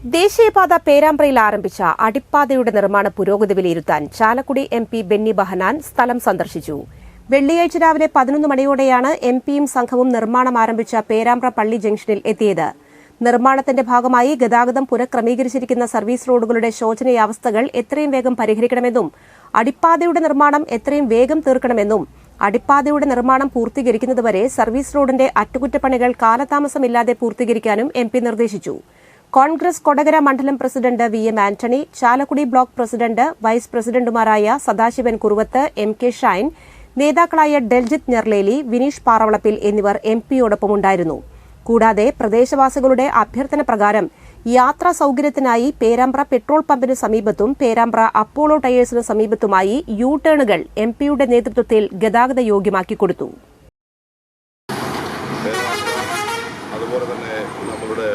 ദേശീയപാത പേരാമ്പ്രയിൽ ആരംഭിച്ച അടിപ്പാതയുടെ നിർമ്മാണ പുരോഗതി വിലയിരുത്താൻ ചാലക്കുടി എം.പി. ബെന്നി ബെഹനാൻ സ്ഥലം സന്ദർശിച്ചു. വെള്ളിയാഴ്ച രാവിലെ 11 മണിയോടെയാണ് എം.പിയും സംഘവും നിർമ്മാണം ആരംഭിച്ച പേരാമ്പ്ര പള്ളി ജംഗ്ഷനിൽ എത്തിയത്. നിർമ്മാണത്തിന്റെ ഭാഗമായി ഗതാഗതം പുനഃക്രമീകരിച്ചിരിക്കുന്ന സർവീസ് റോഡുകളുടെ ശോചനീയാവസ്ഥകൾ എത്രയും വേഗം പരിഹരിക്കണമെന്നും അടിപ്പാതയുടെ നിർമ്മാണം എത്രയും വേഗം തീർക്കണമെന്നും അടിപ്പാതയുടെ നിർമ്മാണം പൂർത്തീകരിക്കുന്നതുവരെ സർവീസ് റോഡിന്റെ അറ്റകുറ്റപ്പണികൾ കാലതാമസമില്ലാതെ പൂർത്തീകരിക്കാനും എം.പി. നിർദ്ദേശിച്ചു. കോൺഗ്രസ് കൊടകര മണ്ഡലം president V M. Antony, Chalakudy block president, vice പ്രസിഡന്റുമാരായ സദാശിവൻ കുറുവത്ത്, എം.കെ. ഷൈൻ, നേതാക്കളായ ഡെൽജിത്ത് ഞെർലേലി, വിനീഷ് പാറവളപ്പിൽ എന്നിവർ എം.പിയോടൊപ്പമുണ്ടായിരുന്നു. കൂടാതെ പ്രദേശവാസികളുടെ അഭ്യർത്ഥന പ്രകാരം യാത്രാ സൌകര്യത്തിനായി പേരാമ്പ്ര പെട്രോൾ പമ്പിന് സമീപത്തും പേരാമ്പ്ര അപ്പോളോ ടയേഴ്സിന് സമീപത്തുമായി യു ടേണുകൾ എം.പിയുടെ നേതൃത്വത്തിൽ ഗതാഗത യോഗ്യമാക്കി കൊടുത്തു. അതുപോലെ തന്നെ നമ്മുടെ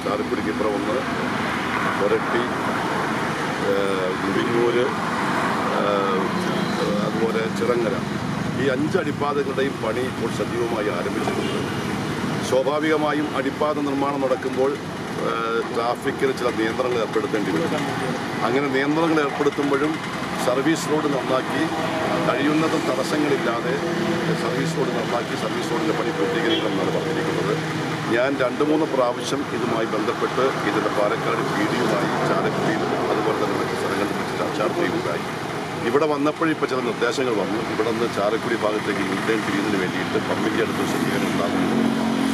ചാലക്കുടിക്കിപ്പുറമൊന്ന് കൊരട്ടി, വിഴിഞ്ഞൂര്, അതുപോലെ ചിറങ്ങര, ഈ 5 അടിപ്പാതകളുടെയും പണി ഇപ്പോൾ സജീവമായി ആരംഭിച്ചിട്ടുണ്ട്. സ്വാഭാവികമായും അടിപ്പാത നിർമ്മാണം നടക്കുമ്പോൾ ട്രാഫിക്കിന് ചില നിയന്ത്രണങ്ങൾ ഏർപ്പെടുത്തേണ്ടി വരും. അങ്ങനെ നിയന്ത്രണങ്ങൾ ഏർപ്പെടുത്തുമ്പോഴും സർവീസ് റോഡ് നന്നാക്കി കഴിയുന്നതും തടസ്സങ്ങളില്ലാതെ സർവീസ് റോഡ് നന്നാക്കി സർവീസ് റോഡിൻ്റെ പണി പൂർത്തീകരിക്കണമെന്നാണ് പറഞ്ഞിരിക്കുന്നത്. ഞാൻ 2-3 പ്രാവശ്യം ഇതുമായി ബന്ധപ്പെട്ട് ഇതിൻ്റെ പാലക്കാട് പി.ഡിയുമായി ചാലക്കുടിയിലും അതുപോലെ തന്നെ മറ്റ് സ്ഥലങ്ങളിൽ വെച്ച് ചർച്ച ചെയ്യുകയുണ്ടായി. ഇവിടെ വന്നപ്പോഴിപ്പോൾ ചില നിർദ്ദേശങ്ങൾ വന്നു. ഇവിടെ നിന്ന് ചാലക്കുടി ഭാഗത്തേക്ക് യൂട്ടേൺ തിരിയുന്നതിന് വേണ്ടിയിട്ട് പമ്പിൻ്റെ അടുത്ത് സജ്ജീകരണം ഉണ്ടാകുന്നു.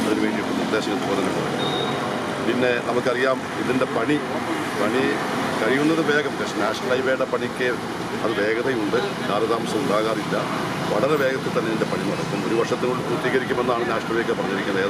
അതിന് വേണ്ടിയിട്ട് നിർദ്ദേശങ്ങൾ തോന്നുന്നുണ്ട്. പിന്നെ നമുക്കറിയാം ഇതിൻ്റെ പണി കഴിയുന്നത് വേഗം, നാഷണൽ ഹൈവേയുടെ പണിക്ക് അത് വേഗതയുണ്ട്, കാലതാമസം ഉണ്ടാകാറില്ല. വളരെ വേഗത്തിൽ തന്നെ ഇതിൻ്റെ പണി നടക്കും. 1 വർഷത്തിനുള്ളിൽ പൂർത്തീകരിക്കുമെന്നാണ് നാഷണൽ ഹൈവേ പറഞ്ഞിരിക്കുന്നത്.